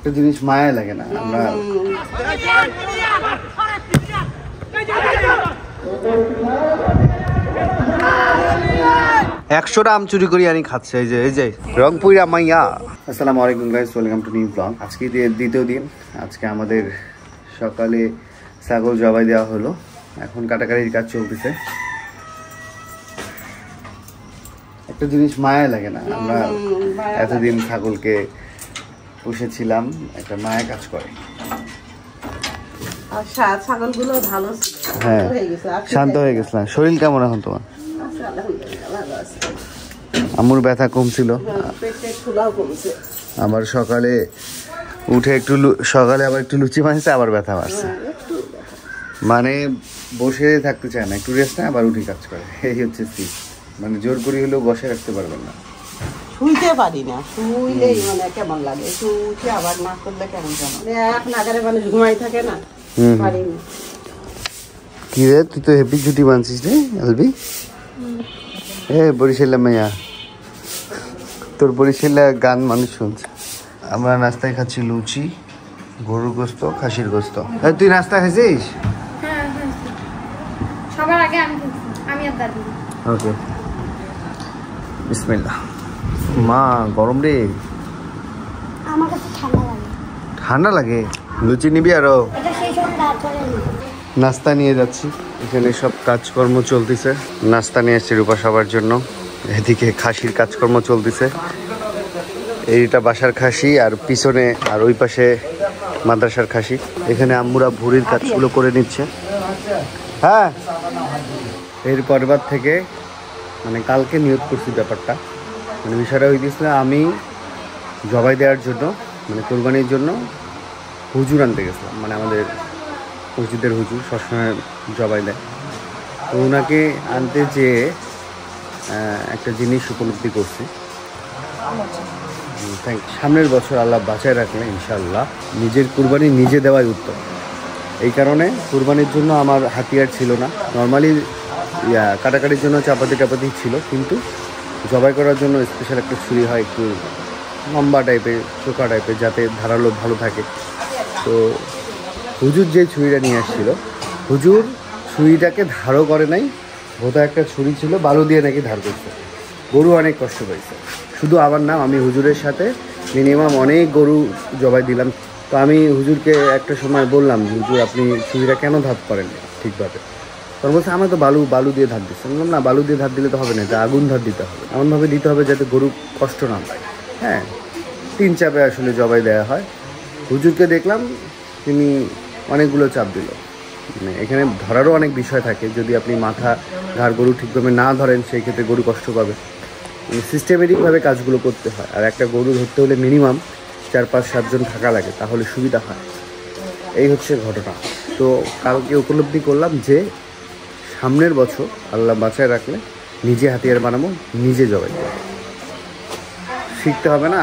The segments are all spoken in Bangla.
একটা জিনিস মায়া লাগে না আমরা 100টা আম চুরি করি আনি খাচ্ছে এই যে রংপুরা মাইয়া। আসসালামু আলাইকুম guys, welcome to new blog. আজকে দ্বিতীয় দিন। আজকে আমাদের সকালে ছাগল জবাই দেওয়া হলো, এখন কাটাকাটির কাজ চলতেছে। একটা জিনিস মায়া লাগে না আমরা এতদিন ছাগলকে পুষেছিলাম, একটা মায়া কাজ করে। ছাগলগুলো ভালো, হ্যাঁ শান্ত হয়ে গেছিলাম। শরীর কেমন এখন তোমার? আম্মুর ব্যথা কমছিল, আবার সকালে উঠে সকালে আবার একটু লুচি বানিয়েছে, আবার ব্যথা বাড়ছে। মানে বসে থাকতে চায় না, একটু রেস্ট নেয় আবার উঠে কাজ করে। এই হচ্ছে স্থিতি, মানে জোর করে হলেও বসে রাখতে পারবেন না। শুইতে পারি না, শুইলেই মানে কেমন লাগে, উঠে আবার না করলে কেমন কেমন এক নাগারে মানুষ ঘুমাই থাকে না, পারি না। কি রে, তুই তো হেপি ছুটি বানছিস রে আলবি? বরিশাল্লা মাইয়া, তোর বরিশাল্লা গান মানুষ শুনছে। আমরা নাস্তায় খাচ্ছি লুচি, গরুর গোস্ত, খাসির গোস্ত। তুই নাস্তা খাইছিস? সবার আগে আমি আর দাদি। ওকে, বিসমিল্লাহ। মা গরম রে, আমার কাছে ঠান্ডা লাগে। ঠান্ডা লাগে? লুচি নিবি আরো? এটা সেই সময় তারপরে নাস্তা নিয়ে যাচ্ছি, এখানে সব কাজকর্ম চলতেছে। নাস্তা নিয়ে এসেছি রূপা সবার জন্য। এদিকে খাসির কাজকর্ম চলতেছে, এইটা বাসার খাসি আর পিছনে আর ওই পাশে মাদ্রাসার খাসি। এখানে আম্মুরা ভুঁড়ির কাজগুলো করে নিচ্ছে। হ্যাঁ, এর পরবার থেকে মানে কালকে নিয়োগ করছি ব্যাপারটা। মানে বিষয়টা হইতেছিল, আমি জবাই দেওয়ার জন্য মানে কোরবানির জন্য হুজুর আনতে গেছিলাম। মানে আমাদের মসজিদের হুজুর সবসময় জবাই দেয়, তো ওনাকে আনতে যেয়ে একটা জিনিস উপলব্ধি করছি। সামনের বছর আল্লাহ বাঁচায় রাখলে ইনশাআল্লাহ নিজের কুরবানি নিজে দেওয়াই উত্তম। এই কারণে কুরবানির জন্য আমার হাতিয়ার ছিল না। নর্মালি কাটাকাটির জন্য চাপাতি ছিল, কিন্তু জবাই করার জন্য স্পেশাল একটা ছুরি হয়, একটু লম্বা টাইপের, চোখা টাইপের, যাতে ধারালো ভালো থাকে। তো হুজুর যে ছুরিটা নিয়ে আসছিল, হুজুর ছুরিটাকে ধারও করে নাই, বোধহয় একটা ছুরি ছিল বালু দিয়ে নাকি ধার করছে। গরু অনেক কষ্ট পাইছে, শুধু আমার নাম। আমি হুজুরের সাথে মিনিমাম অনেক গরু জবাই দিলাম। তো আমি হুজুরকে একটা সময় বললাম, হুজুর আপনি ছুরিটা কেন ধার করেন ঠিকভাবে? তখন বলছে আমার তো বালু দিয়ে ধার দিচ্ছে। বললাম না, বালু দিয়ে ধার দিলে তো হবে না, এটা আগুন ধার দিতে হবে, এমনভাবে দিতে হবে যাতে গরু কষ্ট না পায়। হ্যাঁ, 3 চাপে আসলে জবাই দেওয়া হয়। হুজুরকে দেখলাম তিনি অনেকগুলো চাপ দিল। মানে এখানে ধরারও অনেক বিষয় থাকে, যদি আপনি মাথা ঘাড় গরু ঠিকভাবে না ধরেন সেই ক্ষেত্রে গরু কষ্ট পাবে। সিস্টেমেটিকভাবে কাজগুলো করতে হয়। আর একটা গরু ধরতে হলে মিনিমাম 4-5-7 জন থাকা লাগে, তাহলে সুবিধা হয়। এই হচ্ছে ঘটনা। তো কালকে উপলব্ধি করলাম যে সামনের বছর আল্লাহ বাঁচায় রাখলে নিজে হাতিয়ার বানাবো, নিজে জবাই দেবো। শিখতে হবে না,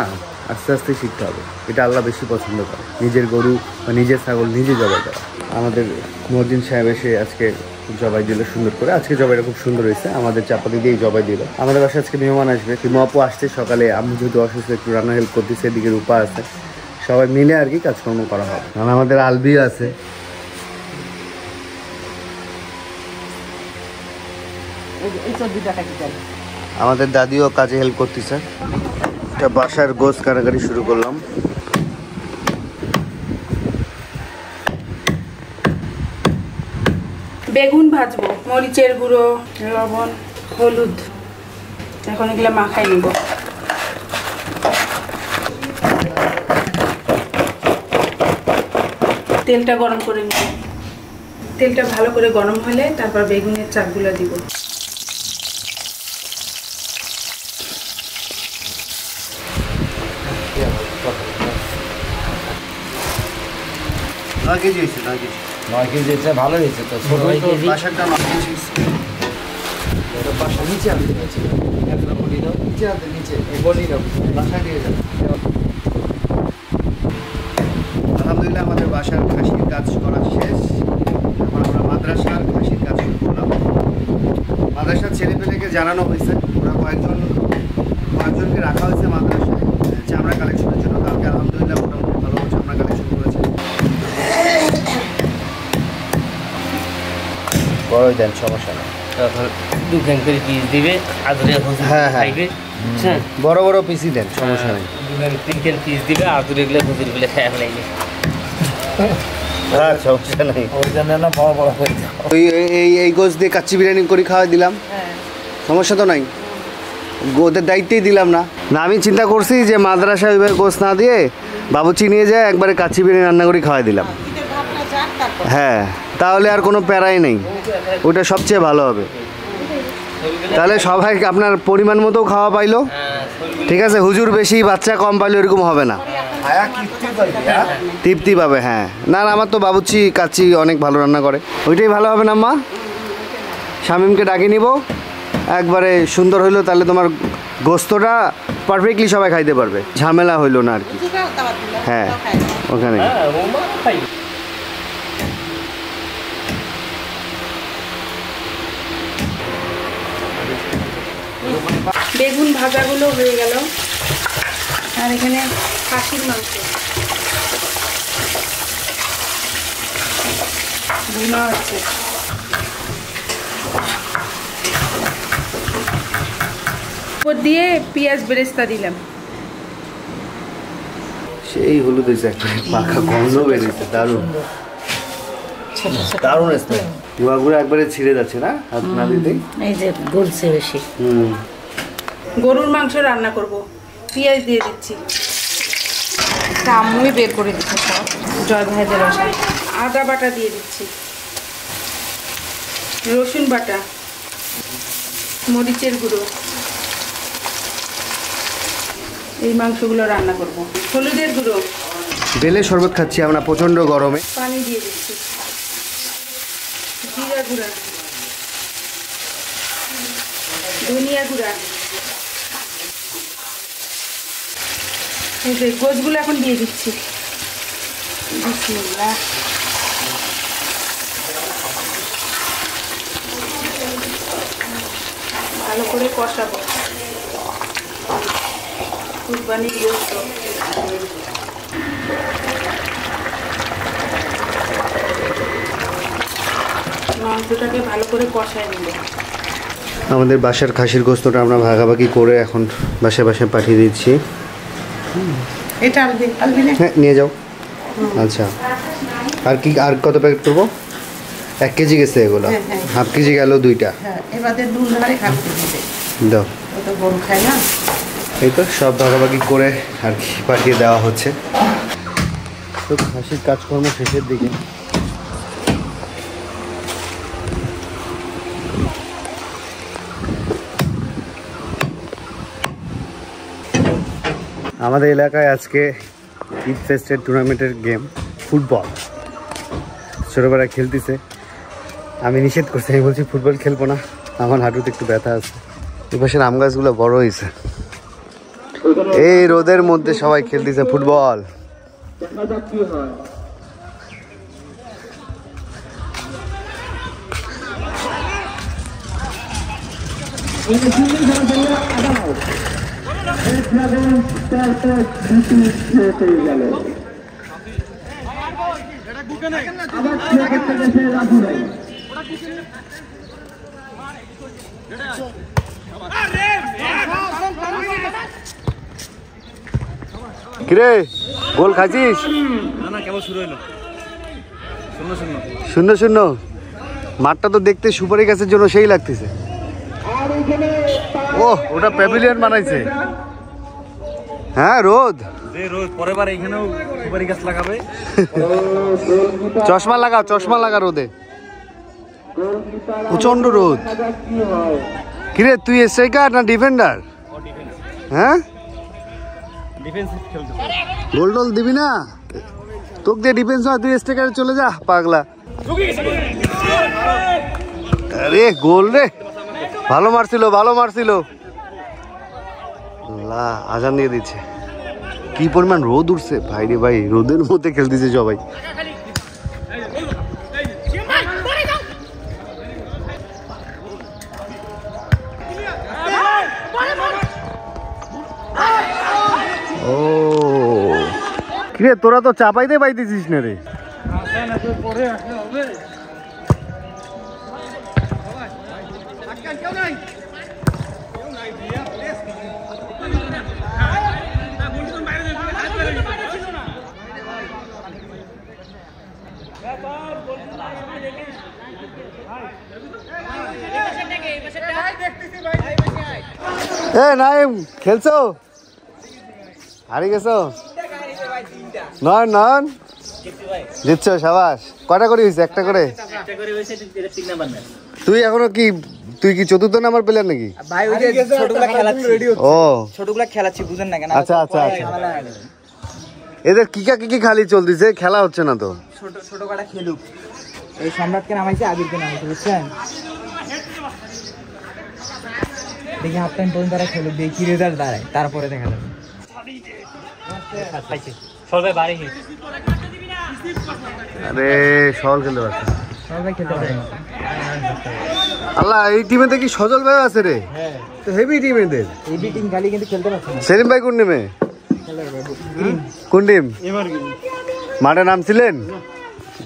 আস্তে আস্তে শিখতে হবে। এটা আল্লাহ বেশি পছন্দ করে, নিজের গরু বা নিজের ছাগল নিজে জবাই দেওয়া। আমাদের মসজিদ সাহেব এসে আজকে জবাই দিল সুন্দর করে। আজকে জবাইটা খুব সুন্দর হয়েছে, আমাদের চাপাতি দিয়েই জবাই দিল। আমাদের বাসায় আজকে মেহমান আসবে, তিমু আপু আসছে সকালে। আম্মু যেহেতু অসুস্থ, একটু রান্না হেল্প করতেছে, এদিকে রূপা আছে, সবাই মিলে আর কি কাজকর্ম করা হবে। কারণ আমাদের আলবিও আছে। আমাদের দাদিও কাজে হেল্প করতেছে। একটা বাসার গোছ কাটাকাটি শুরু করলাম। বেগুন ভাজবো, মরিচের গুঁড়ো, লবণ, হলুদ, এখন এগুলো মাখাই নিব। তেলটা গরম করে নিব। তেলটা ভালো করে গরম হলে তারপর বেগুনের চাকগুলো দিব। নয় কেজি হয়েছে, 9 কেজি হয়েছে, ভালো হয়েছে তো। ছোট কেজি বাসারটা 9 কেজি হয়েছে। নিচে আনতে নিচে বাসায় দিয়ে যাবে। আলহামদুলিল্লাহ আমাদের বাসার খাসির কাজ করা শেষ। এখন আমরা মাদ্রাসার খাসির কাজ শুরু করলাম। মাদ্রাসার ছেলেপেলেকে জানানো হয়েছে, ওরা কয়েকজনকে রাখা হয়েছে মাদ্রাসায় চামড়া কালেকশনের জন্য। কালকে আলহামদুলিল্লাহ মোটামুটি ভালো চামড়া বড়ই দেন, সমস্যা নেই। তখন 2 ফ্যান করে পিস দিবে, আদরে হ্যাঁ, হ্যাঁ। খাইবে। হ্যাঁ, বড় বড় পিসই দেন, সমস্যা নেই। 2 ফ্যান 3 ফ্যান পিস দিবে, আদরে গুলো হুজুর গুলো খায় ফেলাইবে। হ্যাঁ, সমস্যা নেই। ওই জন্য না বড় বড় করে দাও। এই গোশ দিয়ে কাচ্চি বিরিয়ানি করে খাওয়াই দিলাম, সমস্যা তো নাই। ওদের দায়িত্বেই দিলাম না। না, আমি চিন্তা করছি যে মাদ্রাসা ওইভাবে গোশ না দিয়ে বাবুচি নিয়ে যায় একবারে কাচ্চি বিরিয়ানি রান্না করে খাওয়াই দিলাম। ঈদের ভাবনা যাক তারপর হ্যাঁ, তাহলে আর কোনো প্যারাই নেই, ওইটা সবচেয়ে ভালো হবে। তাহলে সবাই আপনার পরিমাণ মতো খাওয়া পাইলো, ঠিক আছে। হুজুর বেশি বাচ্চা কম পাইলো এরকম হবে না, তৃপ্তি পাবে। হ্যাঁ, না না, আমার তো বাবুচি কাচ্চি অনেক ভালো রান্না করে, ওইটাই ভালো হবে না মা। শামিমকে ডাকি নিব, একবারে সুন্দর হইলো, তাহলে তোমার গোস্তটা পারফেক্টলি সবাই খাইতে পারবে, ঝামেলা হইলো না আর কি। কিছুটাও দাওয়াত দিলাম, হ্যাঁ, তাও খাই না। ওখানে হ্যাঁ, ও মা খাই। বেগুন ভাজাগুলো হয়ে গেল, আর এখানে খাসির মাংস ভুনা হচ্ছে। উপর দিয়ে পেঁয়াজ বেরেস্তা দিলাম। সেই হলুদ হয়েছে, একটা পাখা গন্ধ বেরিয়েছে, দারুণ দারুণ স্মেল। গুঁড়া একবারে ছিঁড়ে যাচ্ছে না হাত না দিতেই। এই যে গলছে বেশি। গরুর মাংস রান্না করব, পেঁয়াজ দিয়ে দিচ্ছি। আম্মুই বের করে দিচ্ছে সব, জয় ভাইদের বাসায়। আদা বাটা দিয়ে দিচ্ছি, রসুন বাটা, মরিচের গুঁড়ো। এই মাংসগুলো রান্না করব। হলুদের গুঁড়ো, বেলে শরবত খাচ্ছি আমরা প্রচন্ড গরমে। পানি দিয়ে দিচ্ছি, জিরা গুঁড়া, ধনিয়া গুঁড়া। এই যে গোছগুলো এখন দিয়ে দিচ্ছি। বিসমিল্লাহ। ভালো করে কষাবো। কুরবানির গোশত। মাংসটাকে ভালো করে কষায় নিব। আমাদের বাসার খাসির গোস্তটা আমরা ভাগাভাগি করে এখন বাসায় বাসায় পাঠিয়ে দিচ্ছি। এটা আলবি না? হ্যাঁ, নিয়ে যাও। আচ্ছা, আর কি, আর কত প্যাকেট করবো? 1 কেজি গেছে এগুলো, হ্যাঁ, হ্যাঁ। হাফ কেজি গেল 2টা। হ্যাঁ, এবারে দুধ ধারে খাচ্ছে দিতে। দাও, ও তো গরু খায় না। এই তো সব ভাগাভাগি করে আর কি পাঠিয়ে দেওয়া হচ্ছে। তো খাসির কাজকর্ম শেষের দিকে। আমাদের এলাকায় আজকে ঈদ ফেস্টের টুর্নামেন্টের গেম ফুটবল, ছোটোবেলা খেলতেছে। আমি নিষেধ করছি, আমি বলছি ফুটবল খেলবো না, আমার হাঁটুতে একটু ব্যথা আছে। এই পাশের আম গাছগুলো বড় হয়েছে, এই রোদের মধ্যে সবাই খেলতেছে ফুটবল। কিরে, গোল খাইছিস? শূন্য শূন্য। মাঠটা তো দেখতে সুপারি গাছের জন্য সেই লাগতেছে। ও, ওটা প্যাভিলিয়ন বানাইছে। হ্যাঁ, রোদ পরের বার এখানেও সুপারি গাছ লাগাবে। চশমা লাগাও, চশমা লাগা, রোদে প্রচন্ড রোদ। কিরে, তুই স্ট্রাইকার না ডিফেন্ডার? হ্যাঁ, গোল টোল দিবি না? তোকে দিয়ে ডিফেন্স হয়, তুই স্ট্রাইকারে চলে যা পাগলা। আরে গোল রে, ভালো মারছিল, ভালো মারছিল। আজান দিয়ে দিচ্ছে। কি পরিমাণ রোদ উঠছে ভাই রে ভাই, রোদের মধ্যে খেলতেছে সবাই। ও কিরে, তোরা তো চাপাইতে পাইতেছিস না রে। এ নাইম খেলছো হারিয়ে গেছো নন নন জিতছো সাবাস কটা করে হয়েছে একটা করে তুই এখনো কি তুই কি চতুর্থ নাম্বার প্লেয়ার নাকি ভাই ওই যে ছোটগুলা খেলাচ্ছি ও ছোটগুলা খেলাচ্ছি বুঝেন না কেন আচ্ছা আচ্ছা আচ্ছা এদের কি খালি চলতেছে খেলা হচ্ছে না তো ছোট কাটা খেলুক এই সম্রাটকে নামাইছে আবিরকে নামাইছে বুঝছেন দেখি হাফ টাইম পর্যন্ত তারা খেলুক দেখি রেজাল্ট দাঁড়ায় তারপরে দেখা যাবে আরে সল খেলতে পারছে সবাই খেলতে পারে আল্লাহ এই টিমেতে কি সজল ভাই আছে রে তো হেভি টিম এদের এই বিটিং গালি কিন্তু খেলতে পারছে না সেলিম ভাই কোন টিমে কোন টিম মাঠে নামছিলেন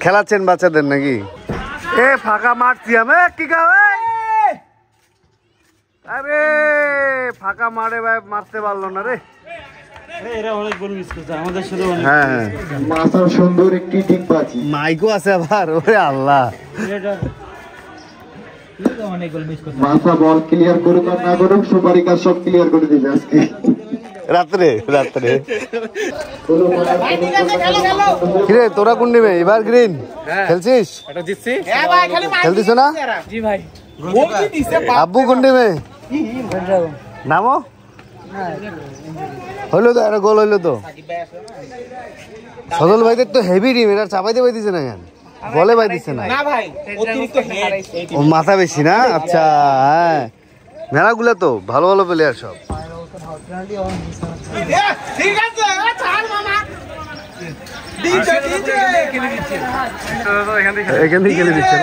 খেলাচ্ছেন বাচ্চাদের নাকি এ ফাঁকা মাঠ সিয়ামে কি গাবে আরে ফাঁকা মাঠে ভাই মারতে পারলো না রে হ্যাঁ মাথার সুন্দর একটি ডিগবাজি মাইকও আছে আবার ওরে আল্লাহ মাথা বল ক্লিয়ার করুক আর না করুক সুপারি কাজ সব ক্লিয়ার করে দিবে আজকে রাত্রে কিরে তোরা কোন টিমে এবার গ্রিন খেলছিস খেলতিস না আব্বু কোন টিমে নামো হইলো তো একটা গোল হইলো তো সজল ভাইদের তো হেভি টিম এটা চাপাইতে পাইতেছে না কেন বলে পাইতেছে না ও মাথা বেশি না আচ্ছা হ্যাঁ মেলাগুলো তো ভালো ভালো প্লেয়ার সব এখান থেকে খেলে দিচ্ছে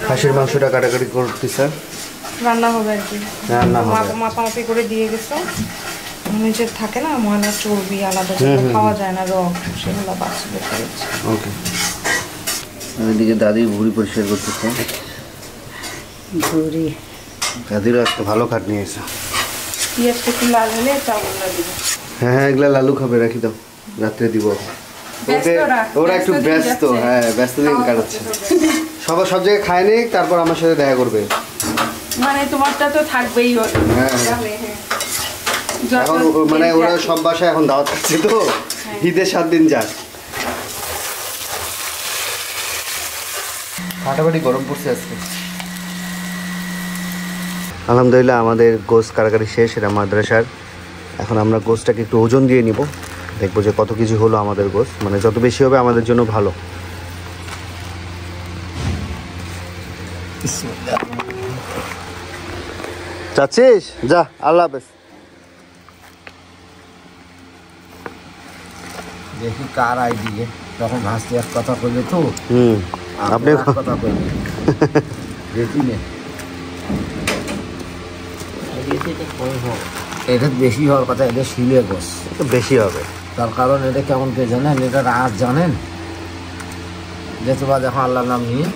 খাসির মাংসটা কাটাকাটি করতেছে রান্না হবে আর কি রান্না হবে মাপামাপি করে দিয়ে গেছে নিজের থাকে না ময়লা চর্বি আলাদা খাওয়া যায় না রং সেগুলো বাচ্চাদের খাওয়াচ্ছে ওকে এদিকে দাদি ভুঁড়ি পরিষ্কার করতেছে ভুঁড়ি দাদিরও একটা ভালো খাট নিয়ে এসে পেঁয়াজটা একটু লাল হলে চাউলটা দিব হ্যাঁ এগুলা লালু খাবে রাখি দাও রাত্রে দিব ওরা একটু ব্যস্ত হ্যাঁ ব্যস্ত দিন কাটাচ্ছে সব জায়গায় খায় নি তারপর আমার সাথে দেখা করবে মানে তোমারটা তো থাকবেই হ্যাঁ এখন মানে ওরা সব বাসায় এখন দাওয়াত খাচ্ছে তো ঈদের 7 দিন যাক ফাটাফাটি গরম পড়ছে আজকে আলহামদুলিল্লাহ আমাদের গোশ কারাকারি শেষ এটা মাদ্রাসার এখন আমরা গোশটাকে একটু ওজন দিয়ে নিব দেখবো যে কত কেজি হলো আমাদের গোশ মানে যত বেশি হবে আমাদের জন্য ভালো চাচ্ছিস যা আল্লাহ হাফেজ দেখি কার আইডি তখন ভাসতে এক কথা কইবে তো আপনি কথা কইবে দেখি নে এটা বেশি হওয়ার কথা এটা শিলে গোস বেশি হবে তার কারণ এটা কেমন কে জানেন এটা রাত জানেন যেহেতু বা দেখো আল্লাহর নাম নিয়ে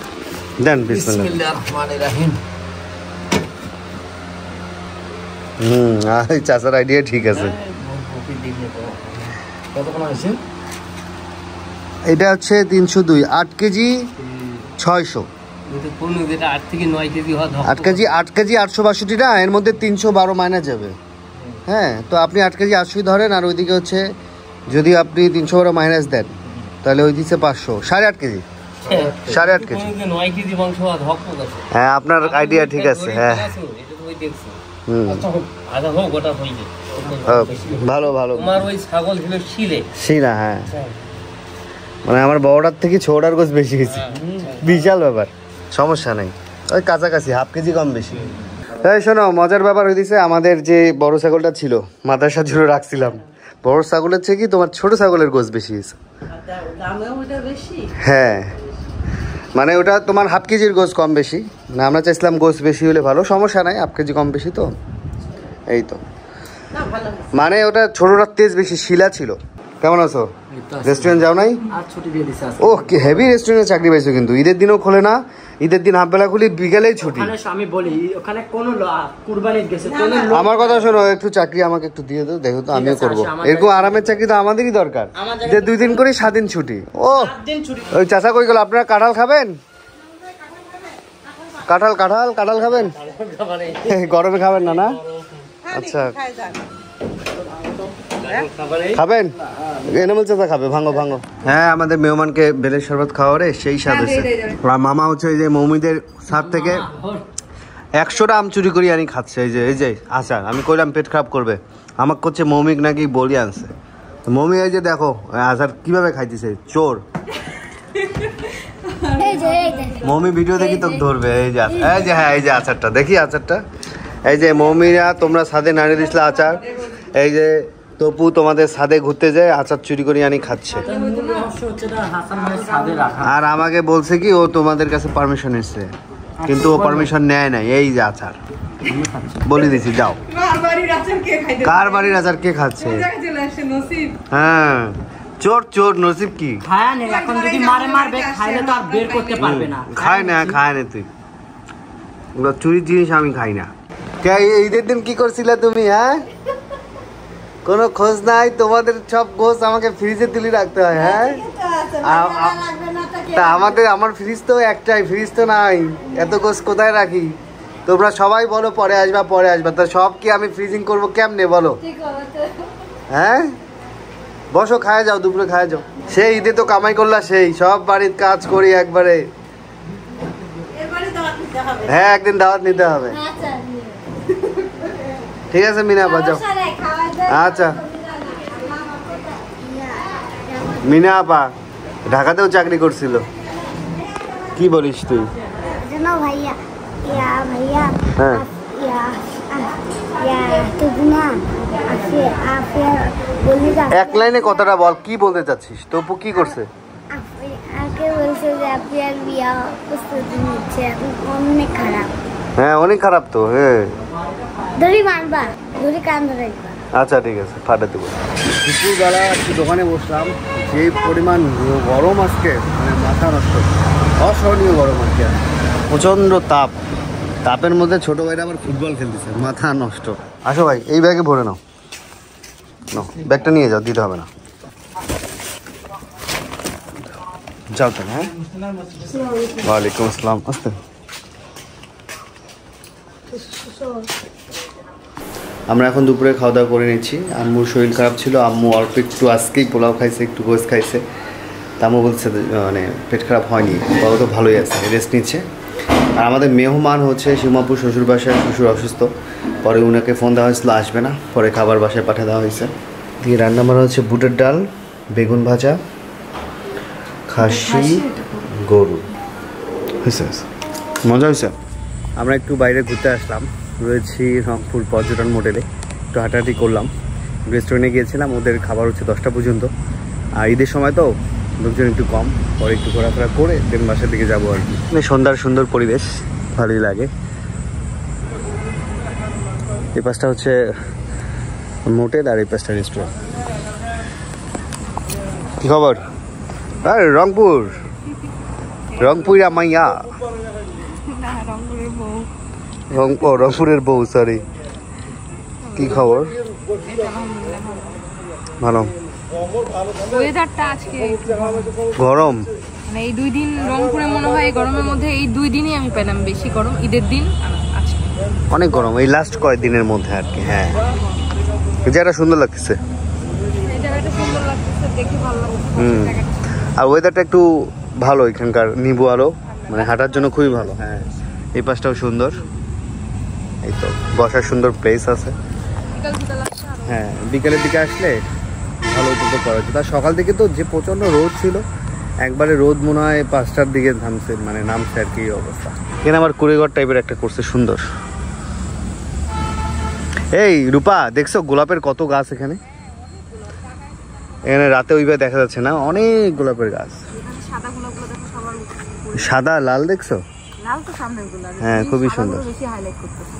দেন বিসমিল্লাহির রহমানির রহিম চাচার আইডিয়া ঠিক আছে কতক্ষণ হয়েছে এটা হচ্ছে 302 8 কেজি 600 কোন যেটা 8 থেকে 9 কেজি হয় 8 কেজি 862 না, এর মধ্যে 312 মাইনাস যাবে। হ্যাঁ, তো আপনি 8 কেজি 80 ধরেন, আর ওইদিকে হচ্ছে যদি আপনি 312 মাইনাস দেন তাহলে ওই দিচ্ছে 500, 8.5 কেজি, 8.5 কেজি। 9 কেজি মাংস হয় ধকপক আছে। হ্যাঁ, আপনার আইডিয়া ঠিক আছে। হ্যাঁ, এটা তো ওই দেখছো। আধা হোক গোটা হইলে ভালো ভালো। তোমার ওই ছাগল ছিল শিলা। হ্যাঁ, মানে আমার বড়টার থেকে ছোটার গোছ বেশি গেছে, বিশাল ব্যাপার। সমস্যা নেই, ওই কাছাকাছি 1/2 কেজি কম বেশি। তাই শোনো, মজার ব্যাপার হয়েছে, আমাদের যে বড় ছাগলটা ছিল মাদ্রাসার জন্য রাখছিলাম, বড় ছাগলের চেয়ে কি তোমার ছোট ছাগলের গোছ বেশি হয়েছে। হ্যাঁ, মানে ওটা তোমার 1/2 কেজির গোছ কম বেশি না, আমরা চাইছিলাম গোছ বেশি হলে ভালো, সমস্যা নাই, 1/2 কেজি কম বেশি তো এই তো। মানে ওটা ছোটটার তেজ বেশি, শিলা ছিল। কেমন আছো? রেস্টুরেন্ট যাও নাই? ও কি হেভি রেস্টুরেন্টে চাকরি পাইছো, কিন্তু ঈদের দিনও খোলে না, ঈদের দিন হাফবেলা খুলি, বিকেলেই ছুটি। আমি বলি ওখানে কোন কুরবানি গেছে, আমার কথা শোনো, একটু চাকরি আমাকে একটু দিয়ে দাও, দেখো তো আমিও করবো। এরকম আরামের চাকরি তো আমাদেরই দরকার, যে 2 দিন করে 7 দিন ছুটি। ও ওই চাচা কই গেল? আপনারা কাঁঠাল খাবেন? কাঁঠাল কাঁঠাল কাঁঠাল খাবেন? গরমে খাবেন না? না, আচ্ছা খাবেন, এনামল চাচা খাবে, ভাঙো ভাঙো। হ্যাঁ, আমাদের মেহমানকে বেলের শরবত খাওয়ারে সেই স্বাদ আছে। মামা হচ্ছে এই যে মৌমিদের ছাদ থেকে 100টা আম চুরি করি আনি খাচ্ছে। এই যে আচার, আমি কইলাম পেট খারাপ করবে, আমাকে করছে মৌমিক নাকি বলি আনছে। মৌমি এই যে দেখো আচার কিভাবে খাইতেছে, চোর। মৌমি ভিডিও দেখি তো ধরবে। এই যে হ্যাঁ, এই যে আচারটা দেখি, আচারটা এই যে মৌমিরা তোমরা ছাদে নাড়িয়ে দিছিলে আচার, এই যে তপু তোমাদের ছাদে ঘুরতে যায় আচার চুরি করে আনি খাচ্ছে। আর আমাকে বলছে কি ও তোমাদের কাছে পারমিশন এসছে, কিন্তু ও পারমিশন নেয় নাই। এই যে আচার বলে দিছি, যাও। কার বাড়ির আচার কে খাচ্ছে? হ্যাঁ, চোর চোর, নসিব কি এখন যদি মারবে খাইলে তো আর বের করতে পারবে না। খায় না তুই, ওগুলো চুরির জিনিস আমি খাই না। ঈদের দিন কি করছিলে তুমি? হ্যাঁ, কোনো খোঁজ নাই তোমাদের, সব গোছ আমাকে ফ্রিজে তুলে রাখতে হয়। হ্যাঁ, তা আমার ফ্রিজ তো একটাই, ফ্রিজ তো নাই, এত গোছ কোথায় রাখি? তোমরা সবাই বলো পরে আসবা, তা সব কি আমি ফ্রিজিং করবো কেমনে বলো? হ্যাঁ, বসো, খায় যাও, দুপুরে খায় যাও। সেই ঈদে তো কামাই করলা, সেই সব বাড়ির কাজ করি একবারে। হ্যাঁ, একদিন দাওয়াত নিতে হবে। ঠিক আছে মিনা, বাজাও। আচ্ছা, মিনা আপা ঢাকাতেও চাকরি করছিল, কি বলিস তুই? হ্যাঁ, এক লাইনে কথাটা বল, কি বলতে চাচ্ছিস? তপু কি করছে? হ্যাঁ, অনেক খারাপ তো। হ্যাঁ, আচ্ছা ঠিক আছে, ফাটা দেবো। দুপুরবেলা একটু দোকানে বসলাম, যে পরিমাণ গরম আজকে, মানে মাথা নষ্ট, অসহনীয় গরম আজকে, প্রচণ্ড তাপের মধ্যে ছোট ভাইরা আবার ফুটবল খেলতেছে, মাথা নষ্ট। আসো ভাই, এই ব্যাগে ভরে নাও, ব্যাগটা নিয়ে যাও, দিতে হবে না, যাও তো। হ্যাঁ, ওয়ালাইকুম আসসালাম। আসতে আমরা এখন দুপুরে খাওয়া দাওয়া করে নিচ্ছি। আম্মুর শরীর খারাপ ছিল, আম্মু অল্প একটু আজকেই পোলাও খাইছে, একটু গোস খাইছে। তা আম্মু বলছে মানে পেট খারাপ হয়নি, বাবা তো ভালোই আছে, রেস্ট নিচ্ছে। আর আমাদের মেহমান হচ্ছে সীমাপুর শ্বশুর বাসায়, শ্বশুর অসুস্থ, পরে উনাকে ফোন দেওয়া হয়েছিল, আসবে না, পরে খাবার বাসায় পাঠিয়ে দেওয়া হয়েছে। দিয়ে রান্না বান্না হচ্ছে বুটের ডাল, বেগুন ভাজা, খাসি, গরু হয়েছে, মজা হয়েছে। আমরা একটু বাইরে ঘুরতে আসলাম, রয়েছি রংপুর পর্যটন মোটেলে, একটু হাঁটাহাঁটি করলাম। রেস্টুরেন্টে গিয়েছিলাম, ওদের খাবার হচ্ছে 10টা পর্যন্ত, আর ঈদের সময় তো লোকজন একটু কম, পরে একটু ঘোরাফেরা করে দেন বাসার দিকে যাবো আর কি। সন্ধ্যার সুন্দর পরিবেশ, ভালোই লাগে। এই পাশটা হচ্ছে মোটেল আর এই পাশটা রেস্টুরেন্ট। কি খবর? আরে রংপুরা মাইয়া, রংপুরের বউ, সরি। কি খবর? ভালো। গরম মানে এই 2 দিন রংপুরে মনে হয় গরমের মধ্যে এই 2 দিনই আমি পেলাম বেশি গরম, ঈদের দিন আজকে অনেক গরম এই লাস্ট কয়েকদিনের মধ্যে আর কি। হ্যাঁ এই জায়গাটা সুন্দর লাগতেছে, এই জায়গাটা সুন্দর লাগতেছে, দেখে ভালো লাগছে। আর ওয়েদারটা একটু ভালো এখানকার, নিবু আরো মানে হাঁটার জন্য খুবই ভালো। হ্যাঁ এই পাশটাও সুন্দর, এই তো বসার সুন্দর প্লেস আছে। হ্যাঁ বিকেলের দিকে আসলে ভালো উপভোগ করা হচ্ছে। তার সকাল থেকে তো যে প্রচণ্ড রোদ ছিল, একবারে রোদ মনে হয় 5টার দিকে নামছে, মানে নামছে আর কি অবস্থা। এখানে আমার কুড়েঘর টাইপের একটা করছে সুন্দর। এই রূপা দেখছো গোলাপের কত গাছ এখানে, এখানে রাতে ওইভাবে দেখা যাচ্ছে না, অনেক গোলাপের গাছ। সাদা গোলাপগুলো দেখো সবার সাদা লাল দেখছো? লাল তো সামনের গুলো, হ্যাঁ খুবই সুন্দর। বেশি হাইলাইট করতেছে।